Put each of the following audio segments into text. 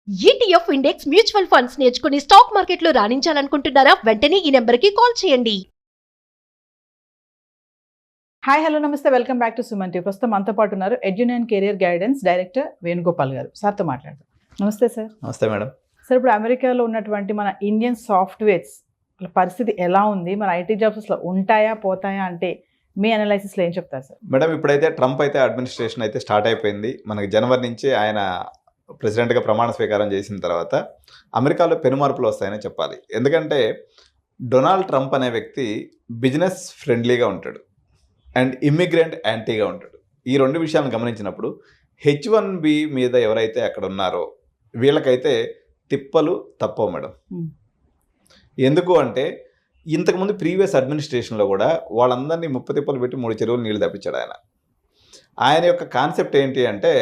ETF index mutual funds నేర్చుకుని stock మార్కెట్లో రాణించాలనుకుంటున్నారా? వెంటనే ఈ నెంబర్కి కాల్ చేయండి. హాయ్ హలో నమస్తే, welcome back to Suman TV. ప్రస్తుతం మనతో పాటు ఉన్నారు ఎడ్యున్ కెరియర్ గైడెన్స్ డైరెక్టర్ వేణుగోపాల్ గారు. సార్తో మాట్లాడదాం. నమస్తే సార్. నమస్తే మేడం. సార్, ఇప్పుడు అమెరికాలో ఉన్నటువంటి మన ఇండియన్ సాఫ్ట్వేర్స్ పరిస్థితి ఎలా ఉంది? మన ఐటీ జాబ్స్ అసలు ఉంటాయా పోతాయా అంటే మీ అనాలైసిస్లో ఏం చెప్తారు సార్? మేడం, ఇప్పుడైతే ట్రంప్ అయితే అడ్మినిస్ట్రేషన్ అయితే స్టార్ట్ అయిపోయింది. మనకి జనవరి నుంచి ఆయన ప్రెసిడెంట్గా ప్రమాణ స్వీకారం చేసిన తర్వాత అమెరికాలో పెనుమార్పులు వస్తాయని చెప్పాలి. ఎందుకంటే డొనాల్డ్ ట్రంప్ అనే వ్యక్తి బిజినెస్ ఫ్రెండ్లీగా ఉంటాడు అండ్ ఇమ్మిగ్రెంట్ యాంటీగా ఉంటాడు. ఈ రెండు విషయాలను గమనించినప్పుడు H1B మీద ఎవరైతే అక్కడ ఉన్నారో వీళ్ళకైతే తిప్పలు తప్పవు మేడం. ఎందుకు అంటే ఇంతకుముందు ప్రీవియస్ అడ్మినిస్ట్రేషన్లో కూడా వాళ్ళందరినీ ముప్ప తిప్పలు పెట్టి 3 చెరువులు నీళ్లు తప్పించాడు ఆయన. ఆయన యొక్క కాన్సెప్ట్ ఏంటి అంటే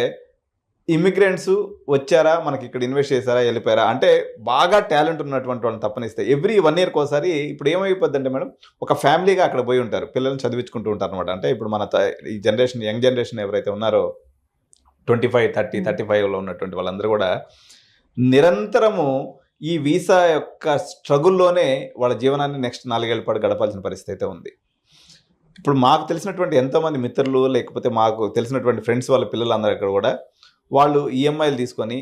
ఇమిగ్రెంట్స్ వచ్చారా, మనకి ఇక్కడ ఇన్వెస్ట్ చేశారా, వెళ్ళిపోయారా అంటే బాగా టాలెంట్ ఉన్నటువంటి వాళ్ళని తప్పనిస్తే ఎవ్రీ 1 ఇయర్కి ఒకసారి ఇప్పుడు ఏమైపోద్ది అంటే మేడం, ఒక ఫ్యామిలీగా అక్కడ పోయి ఉంటారు, పిల్లల్ని చదివించుకుంటూ ఉంటారు అనమాట. అంటే ఇప్పుడు మన ఈ జనరేషన్, యంగ్ జనరేషన్ ఎవరైతే ఉన్నారో 25, 30, 35లో ఉన్నటువంటి వాళ్ళందరూ కూడా నిరంతరము ఈ వీసా యొక్క స్ట్రగుల్లోనే వాళ్ళ జీవనాన్ని నెక్స్ట్ 4 ఏళ్ల పాటు గడపాల్సిన పరిస్థితి అయితే ఉంది. ఇప్పుడు మాకు తెలిసినటువంటి ఎంతోమంది మిత్రులు, లేకపోతే మాకు తెలిసినటువంటి ఫ్రెండ్స్ వాళ్ళ పిల్లలందరూ ఇక్కడ కూడా వాళ్ళు ఈఎంఐలు తీసుకొని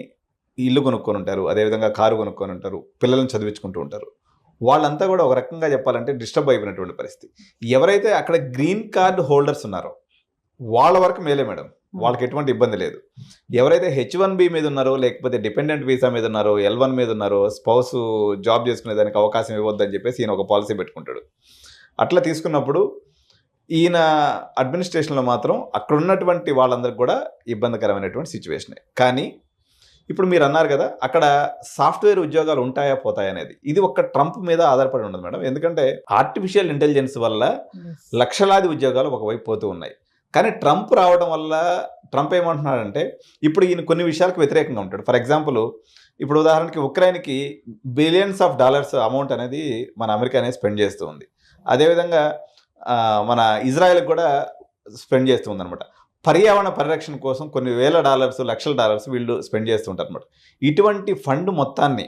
ఇల్లు కొనుక్కొని ఉంటారు, అదేవిధంగా కారు కొనుక్కొని ఉంటారు, పిల్లలను చదివించుకుంటూ ఉంటారు. వాళ్ళంతా కూడా ఒక రకంగా చెప్పాలంటే డిస్టర్బ్ అయిపోయినటువంటి పరిస్థితి. ఎవరైతే అక్కడ గ్రీన్ కార్డ్ హోల్డర్స్ ఉన్నారో వాళ్ళ వరకు మేలే మేడం, వాళ్ళకి ఎటువంటి ఇబ్బంది లేదు. ఎవరైతే H1B మీద ఉన్నారో, లేకపోతే డిపెండెంట్ వీసా మీద ఉన్నారో, L1 మీద ఉన్నారో, స్పౌస్ జాబ్ చేసుకునే దానికి అవకాశం ఇవ్వద్దని చెప్పేసి ఈయన ఒక పాలసీ పెట్టుకుంటాడు. అట్లా తీసుకున్నప్పుడు ఈయన అడ్మినిస్ట్రేషన్లో మాత్రం అక్కడ ఉన్నటువంటి వాళ్ళందరికీ కూడా ఇబ్బందికరమైనటువంటి సిచ్యువేషనే. కానీ ఇప్పుడు మీరు అన్నారు కదా, అక్కడ సాఫ్ట్వేర్ ఉద్యోగాలు ఉంటాయా పోతాయా అనేది, ఇది ఒక్క ట్రంప్ మీద ఆధారపడి ఉండదు మేడం. ఎందుకంటే ఆర్టిఫిషియల్ ఇంటెలిజెన్స్ వల్ల లక్షలాది ఉద్యోగాలు ఒకవైపు పోతూ ఉన్నాయి. కానీ ట్రంప్ రావడం వల్ల ట్రంప్ ఏమంటున్నాడంటే ఇప్పుడు ఈయన కొన్ని విషయాలకు వ్యతిరేకంగా ఉంటాడు. ఫర్ ఎగ్జాంపుల్, ఇప్పుడు ఉదాహరణకి ఉక్రెయిన్కి బిలియన్స్ ఆఫ్ డాలర్స్ అమౌంట్ అనేది మన అమెరికా అనేది స్పెండ్ చేస్తూ ఉంది. అదేవిధంగా మన ఇజ్రాయెల్కి కూడా స్పెండ్ చేస్తూ ఉందన్నమాట. పర్యావరణ పరిరక్షణ కోసం కొన్ని వేల డాలర్స్, లక్షల డాలర్స్ వీళ్ళు స్పెండ్ చేస్తుంటారు అనమాట. ఇటువంటి ఫండ్ మొత్తాన్ని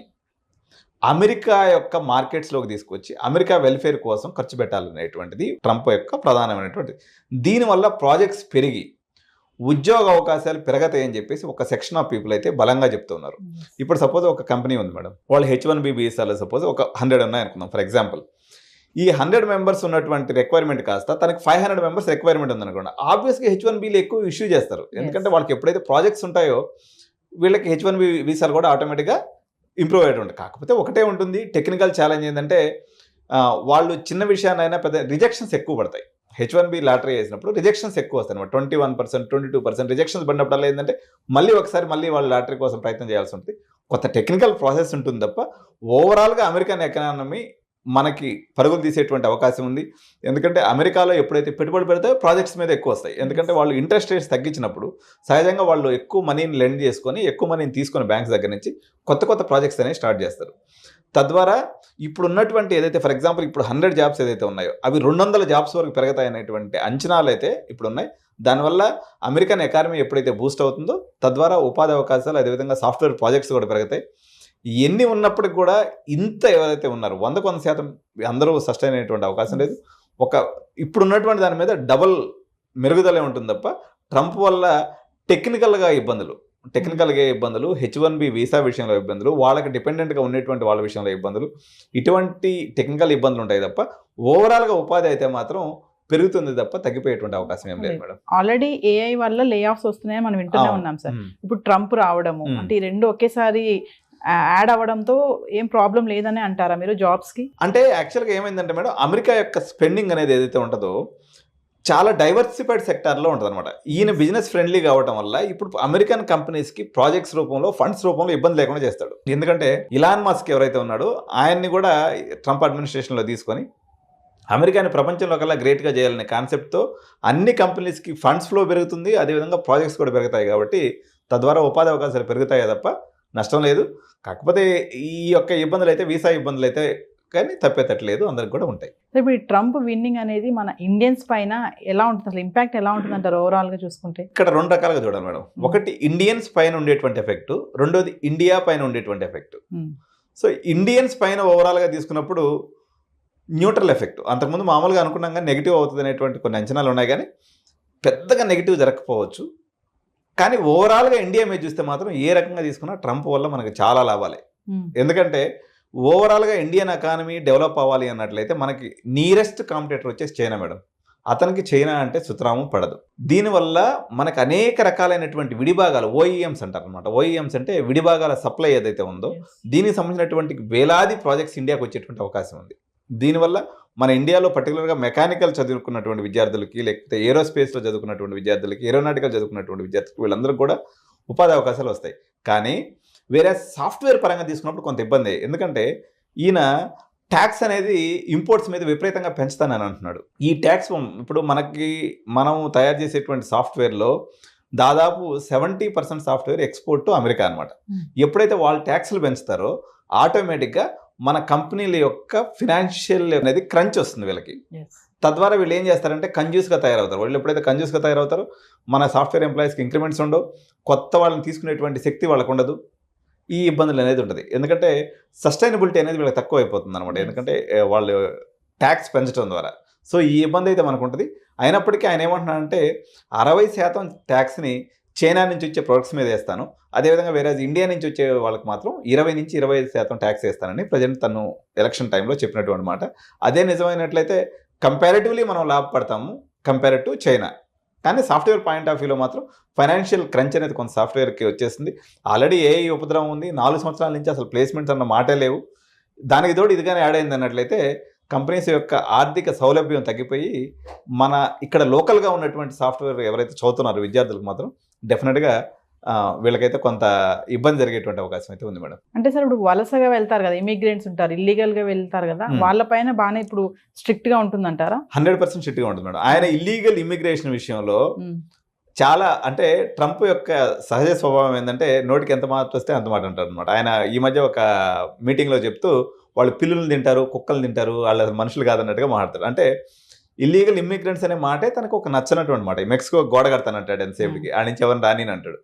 అమెరికా యొక్క మార్కెట్స్లోకి తీసుకొచ్చి అమెరికా వెల్ఫేర్ కోసం ఖర్చు పెట్టాలనేటువంటిది ట్రంప్ యొక్క ప్రధానమైనటువంటిది. దీనివల్ల ప్రాజెక్ట్స్ పెరిగి ఉద్యోగ అవకాశాలు పెరగతాయని చెప్పేసి ఒక సెక్షన్ ఆఫ్ పీపుల్ అయితే బలంగా చెప్తున్నారు. ఇప్పుడు సపోజ్ ఒక కంపెనీ ఉంది మేడం, వాళ్ళు H1B వీసాలో సపోజ్ ఒక 100 ఉన్నాయనుకుందాం ఫర్ ఎగ్జాంపుల్. ఈ 100 మెంబర్స్ ఉన్నటువంటి రిక్వైర్మెంట్ కాస్త తనకి 500 మెంబర్స్ రిక్వైర్మెంట్ ఉందనుకోండి, ఆబ్వియస్గా H1Bలు ఎక్కువ ఇష్యూ చేస్తారు. ఎందుకంటే వాళ్ళకి ఎప్పుడైతే ప్రాజెక్ట్స్ ఉంటాయో వీళ్ళకి H1B వీసాలు కూడా ఆటోమేటిక్గా ఇంప్రూవ్ అయ్యేది ఉంటుంది. కాకపోతే ఒకటే ఉంటుంది, టెక్నికల్ ఛాలెంజ్ ఏంటంటే వాళ్ళు చిన్న విషయాన్నైనా పెద్ద రిజెక్షన్స్ ఎక్కువ పడతాయి. H1B లాటరీ వేసినప్పుడు రిజెక్షన్స్ ఎక్కువ వస్తాయి అనమాట. 21%, 22% రిజెక్షన్స్ పడినప్పుడల్లా ఏంటంటే మళ్ళీ వాళ్ళు లాటరీ కోసం ప్రయత్నం చేయాల్సి ఉంటుంది. కొత్త టెక్నికల్ ప్రాసెస్ ఉంటుంది తప్ప ఓవరాల్గా అమెరికన్ ఎకానమీ మనకి పరుగులు తీసేటువంటి అవకాశం ఉంది. ఎందుకంటే అమెరికాలో ఎప్పుడైతే పెట్టుబడి పెడితే ప్రాజెక్ట్స్ మీద ఎక్కువ వస్తాయి. ఎందుకంటే వాళ్ళు ఇంట్రెస్ట్ రేట్స్ తగ్గించినప్పుడు సహజంగా వాళ్ళు ఎక్కువ మనీని లెండ్ చేసుకొని, ఎక్కువ మనీని తీసుకొని బ్యాంక్స్ దగ్గర నుంచి కొత్త ప్రాజెక్ట్స్ అనేవి స్టార్ట్ చేస్తారు. తద్వారా ఇప్పుడు ఉన్నటువంటి ఏదైతే ఫర్ ఎగ్జాంపుల్ ఇప్పుడు 100 జాబ్స్ ఏదైతే ఉన్నాయో అవి 200 జాబ్స్ వరకు పెరుగుతాయి అనేటువంటి అంచనాలు అయితే ఇప్పుడు ఉన్నాయి. దానివల్ల అమెరికన్ ఎకానమీ ఎప్పుడైతే బూస్ట్ అవుతుందో తద్వారా ఉపాధి అవకాశాలు, అదేవిధంగా సాఫ్ట్వేర్ ప్రాజెక్ట్స్ కూడా పెరుగుతాయి. ఎన్ని ఉన్నప్పటికి కూడా ఇంత ఎవరైతే ఉన్నారో 100% అందరూ సస్టైన్ అయ్యేటువంటి అవకాశం లేదు. ఇప్పుడు ఉన్నటువంటి దాని మీద డబల్ మెరుగుదలే ఉంటుంది తప్ప ట్రంప్ వల్ల టెక్నికల్గా ఇబ్బందులు, H1B వీసా విషయంలో ఇబ్బందులు, వాళ్ళకి డిపెండెంట్గా ఉండేటువంటి వాళ్ళ విషయంలో ఇబ్బందులు, ఇటువంటి టెక్నికల్ ఇబ్బందులు ఉంటాయి తప్ప ఓవరాల్గా ఉపాధి అయితే మాత్రం పెరుగుతుంది తప్ప తగ్గిపోయేటువంటి అవకాశం ఏం లేదు మేడం. ఆల్రెడీ AI వల్ల లే ఆఫ్స్ వస్తున్నాయని మనం వింటూనే ఉన్నాం సార్. ఇప్పుడు ట్రంప్ రావడము అంటే ఈ రెండు ఒకేసారి యాడ్ అవ్వడంతో ఏం ప్రాబ్లం లేదని అంటారా మీరు జాబ్స్కి? అంటే యాక్చువల్గా ఏమైందంటే మేడం, అమెరికా యొక్క స్పెండింగ్ అనేది ఏదైతే ఉంటుందో చాలా డైవర్సిఫైడ్ సెక్టార్లో ఉంటుంది అనమాట. ఈయన బిజినెస్ ఫ్రెండ్లీ కావడం వల్ల ఇప్పుడు అమెరికన్ కంపెనీస్కి ప్రాజెక్ట్స్ రూపంలో, ఫండ్స్ రూపంలో ఇబ్బంది లేకుండా చేస్తాడు. ఎందుకంటే ఇలాన్ మస్క్ ఎవరైతే ఉన్నాడో ఆయన్ని కూడా ట్రంప్ అడ్మినిస్ట్రేషన్లో తీసుకొని అమెరికాని ప్రపంచంలో కల్లా గ్రేట్గా చేయాలనే కాన్సెప్ట్తో అన్ని కంపెనీస్కి ఫండ్స్ ఫ్లో పెరుగుతుంది, అదేవిధంగా ప్రాజెక్ట్స్ కూడా పెరుగుతాయి. కాబట్టి తద్వారా ఉపాధి అవకాశాలు పెరుగుతాయి తప్ప నష్టం లేదు. కాకపోతే ఈ యొక్క ఇబ్బందులు అయితే, వీసా ఇబ్బందులు అయితే కానీ తప్పేటట్లేదు, అందరికి కూడా ఉంటాయి. సో ఇప్పుడు ఈ ట్రంప్ విన్నింగ్ అనేది మన ఇండియన్స్ పైన ఎలా ఉంటుంది, అసలు ఇంపాక్ట్ ఎలా ఉంటుంది అంటారు ఓవరాల్ గా చూసుకుంటే? ఇక్కడ 2 రకాలుగా చూడాలి మేడం. ఒకటి ఇండియన్స్ పైన ఉండేటువంటి ఎఫెక్ట్, రెండోది ఇండియా పైన ఉండేటువంటి ఎఫెక్ట్. సో ఇండియన్స్ పైన ఓవరాల్గా తీసుకున్నప్పుడు న్యూట్రల్ ఎఫెక్ట్. అంతకుముందు మామూలుగా అనుకున్నాం కానీ నెగిటివ్ అవుతుంది అనేటువంటి కొన్ని అంచనాలు ఉన్నాయి, కానీ పెద్దగా నెగిటివ్ జరగకపోవచ్చు. కానీ ఓవరాల్గా ఇండియా మీద చూస్తే మాత్రం ఏ రకంగా తీసుకున్నా ట్రంప్ వల్ల మనకు చాలా లాభాలే. ఎందుకంటే ఓవరాల్గా ఇండియన్ ఎకానమీ డెవలప్ అవ్వాలి అన్నట్లయితే మనకి నియరెస్ట్ కాంపిటేటర్ వచ్చేసి చైనా మేడం. అతనికి చైనా అంటే సుతరాము పడదు. దీనివల్ల మనకు అనేక రకాలైనటువంటి విడిభాగాలు, ఓఈఎంస్ అంటారు అనమాట. ఓఈఎంస్ అంటే విడిభాగాల సప్లై ఏదైతే ఉందో దీనికి సంబంధించినటువంటి వేలాది ప్రాజెక్ట్స్ ఇండియాకి వచ్చేటువంటి అవకాశం ఉంది. దీనివల్ల మన ఇండియాలో పర్టికులర్గా మెకానికల్ చదువుకున్నటువంటి విద్యార్థులకి, లేకపోతే ఏరోస్పేస్లో చదువుకున్నటువంటి విద్యార్థులకి, ఏరోనాటికల్ చదువుకున్నటువంటి విద్యార్థులకి వీళ్ళందరికీ కూడా ఉపాధి అవకాశాలు వస్తాయి. కానీ వేరే సాఫ్ట్వేర్ పరంగా తీసుకున్నప్పుడు కొంత ఇబ్బంది. ఎందుకంటే ఈయన ట్యాక్స్ అనేది ఇంపోర్ట్స్ మీద విపరీతంగా పెంచుతానని అంటున్నాడు. ఈ ట్యాక్స్ ఇప్పుడు మనం తయారు చేసేటువంటి సాఫ్ట్వేర్లో దాదాపు 70% సాఫ్ట్వేర్ ఎక్స్పోర్ట్ టు అమెరికా అనమాట. ఎప్పుడైతే వాళ్ళు ట్యాక్స్లు పెంచుతారో ఆటోమేటిక్గా మన కంపెనీల యొక్క ఫినాన్షియల్ అనేది క్రంచ్ వస్తుంది వీళ్ళకి. తద్వారా వీళ్ళు ఏం చేస్తారంటే కంజ్యూస్గా తయారవుతారు. వాళ్ళు ఎప్పుడైతే కంజ్యూస్గా తయారవుతారో మన సాఫ్ట్వేర్ ఎంప్లాయీస్కి ఇంక్రిమెంట్స్ ఉండవు, కొత్త వాళ్ళని తీసుకునేటువంటి శక్తి వాళ్ళకు ఉండదు. ఈ ఇబ్బందులు అనేది ఉంటుంది. ఎందుకంటే సస్టైనబిలిటీ అనేది వీళ్ళకి తక్కువ అయిపోతుంది అనమాట. ఎందుకంటే వాళ్ళు ట్యాక్స్ పెంచడం ద్వారా. సో ఈ ఇబ్బంది అయితే మనకు ఉంటుంది. అయినప్పటికీ ఆయన ఏమంటున్నాడంటే 60% ట్యాక్స్ని చైనా నుంచి వచ్చే ప్రొడక్ట్స్ మీద వేస్తాను, అదేవిధంగా వేరే ఇండియా నుంచి వచ్చే వాళ్ళకి మాత్రం 20 నుంచి 25% ట్యాక్స్ వేస్తానని ప్రజెంట్ తను ఎలక్షన్ టైంలో చెప్పినటువంటి మాట. అదే నిజమైనట్లయితే కంపారిటివ్లీ మనం లాభపడతాము కంపేర్ టు చైనా. కానీ సాఫ్ట్వేర్ పాయింట్ ఆఫ్ వ్యూలో మాత్రం ఫైనాన్షియల్ క్రంచ్ అనేది కొంత సాఫ్ట్వేర్కి వచ్చేసింది. ఆల్రెడీ ఏఐ ఉపద్రవం ఉంది. 4 సంవత్సరాల నుంచి అసలు ప్లేస్మెంట్స్ అన్న మాటే లేవు. దానికి తోడు ఇదిగానే యాడ్ అయింది అన్నట్లయితే కంపెనీస్ యొక్క ఆర్థిక సౌలభ్యం తగ్గిపోయి మన ఇక్కడ లోకల్గా ఉన్నటువంటి సాఫ్ట్వేర్ ఎవరైతే చదువుతున్నారో విద్యార్థులకు మాత్రం డెఫినెట్గా వీళ్ళకైతే కొంత ఇబ్బంది జరిగేటువంటి అవకాశం అయితే ఉంది మేడం. అంటే సార్ ఇప్పుడు వలసగా వెళ్తారు కదా, ఇమిగ్రెంట్స్ ఉంటారు, ఇల్లీగల్గా వెళ్తారు కదా, వాళ్ళపైన బాగానే ఇప్పుడు స్ట్రిక్ట్గా ఉంటుందంటారా? 100% స్ట్రిక్ట్గా ఉంటుంది మేడం. ఆయన ఇల్లీగల్ ఇమిగ్రేషన్ విషయంలో చాలా అంటే ట్రంప్ యొక్క సహజ స్వభావం ఏంటంటే నోటికి ఎంత మాట వస్తే అంత మాట అంటారు అనమాట. ఆయన ఈ మధ్య ఒక మీటింగ్లో చెప్తూ వాళ్ళు పిల్లులు తింటారు, కుక్కలు తింటారు, వాళ్ళు మనుషులు కాదన్నట్టుగా మాట్లాడతారు. అంటే ఇల్లీగల్ ఇమ్మిగ్రెంట్స్ అనే మాటే తనకు ఒక నచ్చనటువంటి మాట. మెక్సికో గోడ కడతానంటాడు ఎంతసేపుకి, ఆ నుంచి ఎవరిని రాని అంటాడు.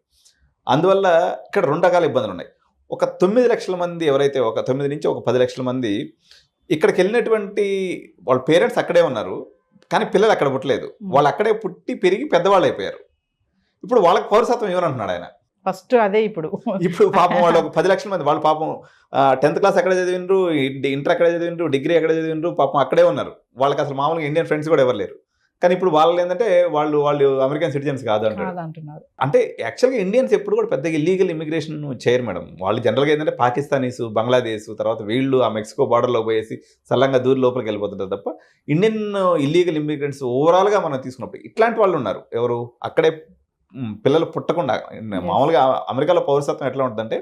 అందువల్ల ఇక్కడ 2 రకాల ఇబ్బందులు ఉన్నాయి. ఒక 9 లక్షల మంది ఎవరైతే ఒక 9 నుంచి ఒక 10 లక్షల మంది ఇక్కడికి వెళ్ళినటువంటి వాళ్ళ పేరెంట్స్ అక్కడే ఉన్నారు, కానీ పిల్లలు అక్కడ పుట్టలేదు. వాళ్ళు అక్కడే పుట్టి పెరిగి పెద్దవాళ్ళు అయిపోయారు. ఇప్పుడు వాళ్ళకి పౌరసత్వం ఇవ్వనంటున్నాడు ఆయన. ఫస్ట్ అదే ఇప్పుడు పాపం వాళ్ళు ఒక 10 లక్షల మంది వాళ్ళు పాపం 10th క్లాస్ ఎక్కడ చదివిండ్రు, ఇంటర్ ఎక్కడ చదివిండ్రు, డిగ్రీ ఎక్కడ చదివిండ్రు, పాపం అక్కడే ఉన్నారు. వాళ్ళకి అసలు మామూలుగా ఇండియన్ ఫ్రెండ్స్ కూడా ఎవరు లేరు. కానీ ఇప్పుడు వాళ్ళు ఏంటంటే వాళ్ళు అమెరికన్ సిటిజన్స్ కాదు అంటున్నారు. అంటే యాక్చువల్గా ఇండియన్స్ ఎప్పుడు కూడా పెద్దగా ఇల్లీగల్ ఇమిగ్రేషన్ చేయరు మేడం. వాళ్ళు జనరల్గా ఏంటంటే పాకిస్తానీస్, బంగ్లాదేశ్, తర్వాత వీళ్ళు ఆ మెక్సికో బార్డర్లో పోయేసి సల్లంగా దూరి లోపలికి వెళ్ళిపోతుంటారు తప్ప ఇండియన్ ఇల్లీగల్ ఇమిగ్రెంట్స్ ఓవరాల్గా మనం తీసుకున్నప్పుడు ఇట్లాంటి వాళ్ళు ఉన్నారు. ఎవరు అక్కడే పిల్లలు పుట్టకుండా మామూలుగా అమెరికాలో పౌరసత్వం ఎట్లా ఉంటుందంటే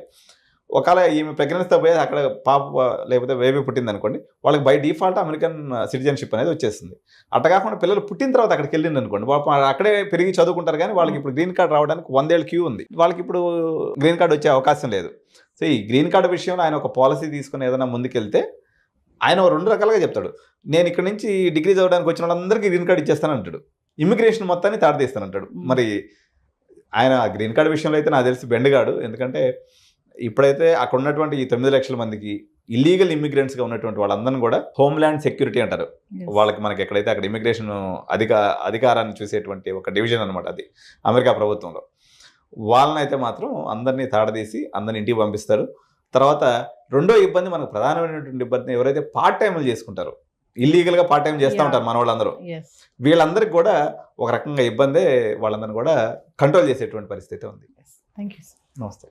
ఒకవేళ ఈమె ప్రెగ్నెన్సీతో పోయి అక్కడ పాప లేకపోతే బేబీ పుట్టింది అనుకోండి, వాళ్ళకి బై డిఫాల్ట్ అమెరికన్ సిటిజన్షిప్ అనేది వచ్చేస్తుంది. అట్లా కాకుండా పిల్లలు పుట్టిన తర్వాత అక్కడికి వెళ్ళింది అనుకోండి, అక్కడే పెరిగి చదువుకుంటారు. కానీ వాళ్ళకి ఇప్పుడు గ్రీన్ కార్డ్ రావడానికి 100 ఏళ్ళ క్యూ ఉంది. వాళ్ళకి ఇప్పుడు గ్రీన్ కార్డ్ వచ్చే అవకాశం లేదు. సో ఈ గ్రీన్ కార్డు విషయంలో ఆయన ఒక పాలసీ తీసుకుని ఏదైనా ముందుకెళ్తే ఆయన 2 రకాలుగా చెప్తాడు. నేను ఇక్కడ నుంచి డిగ్రీ చదవడానికి వచ్చిన వాళ్ళందరికీ గ్రీన్ కార్డు ఇచ్చేస్తానంటాడు, ఇమిగ్రేషన్ మొత్తాన్ని తాడదీస్తానంటాడు. మరి ఆయన గ్రీన్ కార్డు విషయంలో అయితే నాకు తెలిసి బెండగాడు. ఎందుకంటే ఇప్పుడైతే అక్కడ ఉన్నటువంటి ఈ 9 లక్షల మందికి ఇల్లీగల్ ఇమిగ్రెంట్స్గా ఉన్నటువంటి వాళ్ళందరినీ కూడా హోమ్ల్యాండ్ సెక్యూరిటీ అంటారు. వాళ్ళకి మనకి ఎక్కడైతే అక్కడ ఇమిగ్రేషన్ అధికారాన్ని చూసేటువంటి ఒక డివిజన్ అనమాట అది అమెరికా ప్రభుత్వంలో. వాళ్ళనైతే మాత్రం అందరినీ తాడదీసి అందరిని ఇంటికి పంపిస్తారు. తర్వాత రెండో ఇబ్బంది, మనకు ప్రధానమైనటువంటి ఇబ్బంది ఎవరైతే పార్ట్ టైంలు చేసుకుంటారో, ఇల్లీగల్గా పార్ట్ టైం చేస్తూ ఉంటారు మన వాళ్ళందరూ, వీళ్ళందరికీ కూడా ఒక రకంగా ఇబ్బందే. వాళ్ళందరినీ కూడా కంట్రోల్ చేసేటువంటి పరిస్థితి ఉంది. Thank you. నమస్తే.